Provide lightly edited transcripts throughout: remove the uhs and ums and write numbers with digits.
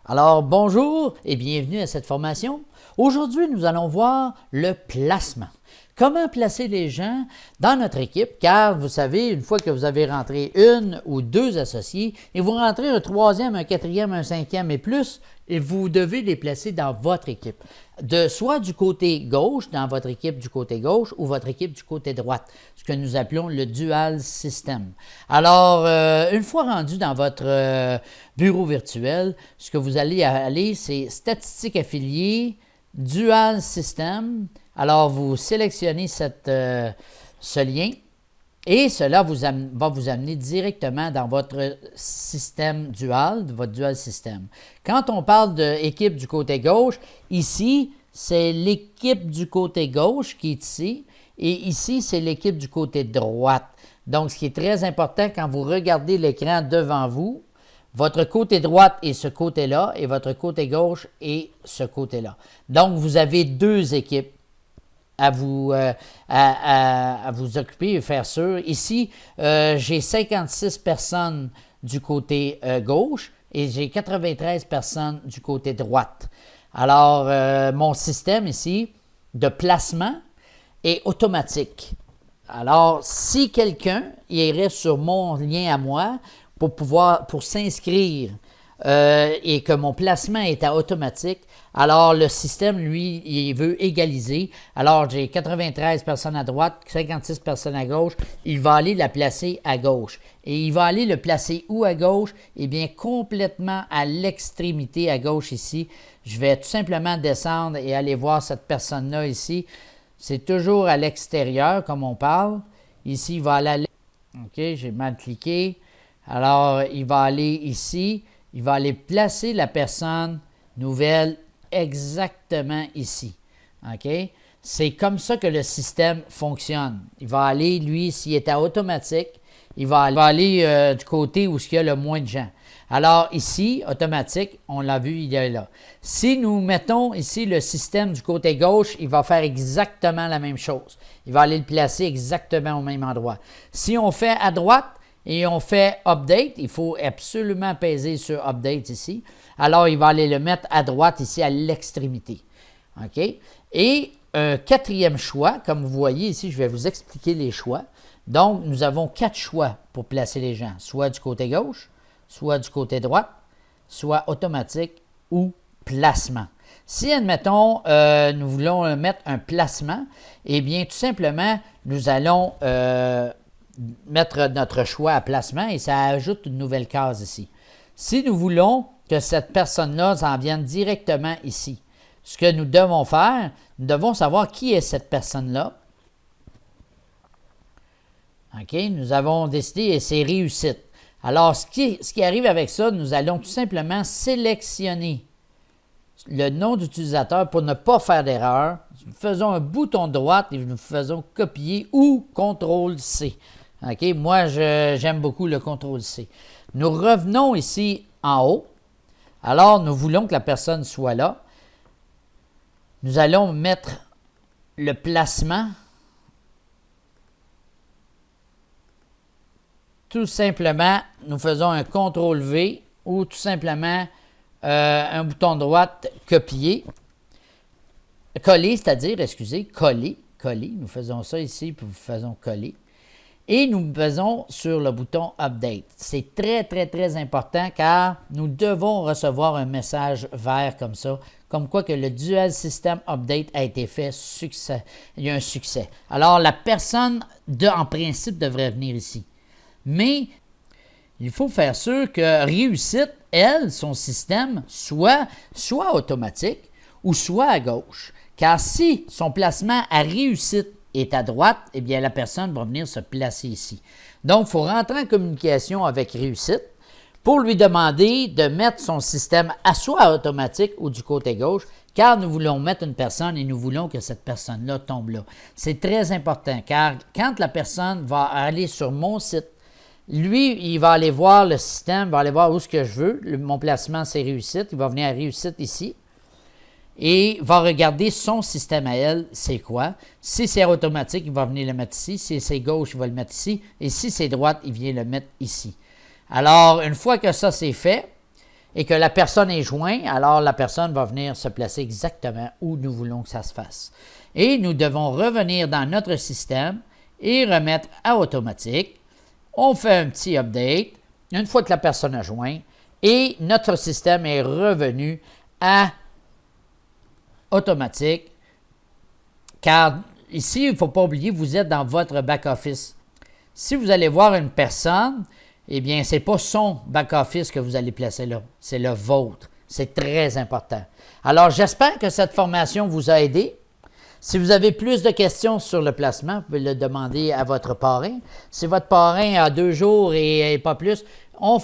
Alors, bonjour et bienvenue à cette formation. Aujourd'hui, nous allons voir le placement. Comment placer les gens dans notre équipe, car vous savez, une fois que vous avez rentré une ou deux associés, et vous rentrez un troisième, un quatrième, un cinquième et plus, et vous devez les placer dans votre équipe. Soit du côté gauche, dans votre équipe du côté gauche, ou votre équipe du côté droite, ce que nous appelons le dual system. Alors, une fois rendu dans votre bureau virtuel, ce que vous allez aller, c'est statistiques affiliées, dual system. Alors, vous sélectionnez ce lien et cela va vous amener directement dans votre système dual, votre dual system. Quand on parle d'équipe du côté gauche, ici, c'est l'équipe du côté gauche qui est ici et ici, c'est l'équipe du côté droite. Donc, ce qui est très important quand vous regardez l'écran devant vous, votre côté droite est ce côté-là et votre côté gauche est ce côté-là. Donc, vous avez deux équipes à vous occuper et faire sûr. Ici, j'ai 56 personnes du côté gauche et j'ai 93 personnes du côté droite. Alors, mon système ici de placement est automatique. Alors, si quelqu'un irait sur mon lien à moi pour s'inscrire et que mon placement est à automatique, alors le système, lui, il veut égaliser. Alors, j'ai 93 personnes à droite, 56 personnes à gauche. Il va aller la placer à gauche. Et il va aller le placer où à gauche? Eh bien, complètement à l'extrémité à gauche ici. Je vais tout simplement descendre et aller voir cette personne-là ici. C'est toujours à l'extérieur, comme on parle. Ici, il va aller OK, j'ai mal cliqué. Alors, il va aller ici. Il va aller placer la personne nouvelle exactement ici. OK? C'est comme ça que le système fonctionne. Il va aller, lui, s'il est à automatique, il va aller du côté où il y a le moins de gens. Alors ici, automatique, on l'a vu, il est là. Si nous mettons ici le système du côté gauche, il va faire exactement la même chose. Il va aller le placer exactement au même endroit. Si on fait à droite, et on fait Update, il faut absolument peser sur Update ici. Alors, il va aller le mettre à droite ici, à l'extrémité. OK? Et un quatrième choix, comme vous voyez ici, je vais vous expliquer les choix. Donc, nous avons 4 choix pour placer les gens, soit du côté gauche, soit du côté droite, soit automatique ou placement. Si, admettons, nous voulons mettre un placement, eh bien, tout simplement, nous allons mettre notre choix à placement et ça ajoute une nouvelle case ici. Si nous voulons que cette personne-là s'en vienne directement ici, ce que nous devons faire, nous devons savoir qui est cette personne-là. OK, nous avons décidé et c'est réussite. Alors, ce qui arrive avec ça, nous allons tout simplement sélectionner le nom d'utilisateur pour ne pas faire d'erreur. Nous faisons un bouton droit et nous faisons copier ou CTRL-C. OK, moi, j'aime beaucoup le CTRL-C. Nous revenons ici en haut. Alors, nous voulons que la personne soit là. Nous allons mettre le placement. Tout simplement, nous faisons un CTRL-V ou tout simplement un bouton droite copier. Coller, c'est-à-dire, coller. Nous faisons ça ici, puis nous faisons coller. Et nous faisons sur le bouton Update. C'est très, très, très important car nous devons recevoir un message vert comme ça, comme quoi que le Dual System Update a été fait, succès. Il y a un succès. Alors, la personne, en principe, devrait venir ici. Mais il faut faire sûr que réussite, elle, son système, soit automatique ou soit à gauche. Car si son placement à réussite est à droite, eh bien, la personne va venir se placer ici. Donc, il faut rentrer en communication avec réussite pour lui demander de mettre son système à soit automatique ou du côté gauche, car nous voulons mettre une personne et nous voulons que cette personne-là tombe là. C'est très important, car quand la personne va aller sur mon site, lui, il va aller voir le système, il va aller voir où ce que je veux. Mon placement, c'est réussite. Il va venir à réussite ici. Et va regarder son système à elle, c'est quoi. Si c'est automatique, il va venir le mettre ici. Si c'est gauche, il va le mettre ici. Et si c'est droite, il vient le mettre ici. Alors, une fois que ça c'est fait, et que la personne est jointe, alors la personne va venir se placer exactement où nous voulons que ça se fasse. Et nous devons revenir dans notre système et remettre à automatique. On fait un petit update une fois que la personne a joint et notre système est revenu à automatique, car ici, il ne faut pas oublier, vous êtes dans votre back-office. Si vous allez voir une personne, eh bien, ce n'est pas son back-office que vous allez placer là, c'est le vôtre. C'est très important. Alors, j'espère que cette formation vous a aidé. Si vous avez plus de questions sur le placement, vous pouvez le demander à votre parrain. Si votre parrain a 2 jours et pas plus, on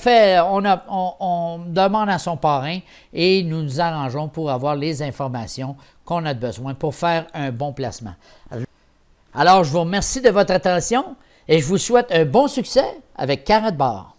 demande à son parrain et nous nous arrangeons pour avoir les informations qu'on a besoin pour faire un bon placement. Alors, je vous remercie de votre attention et je vous souhaite un bon succès avec Karatbar.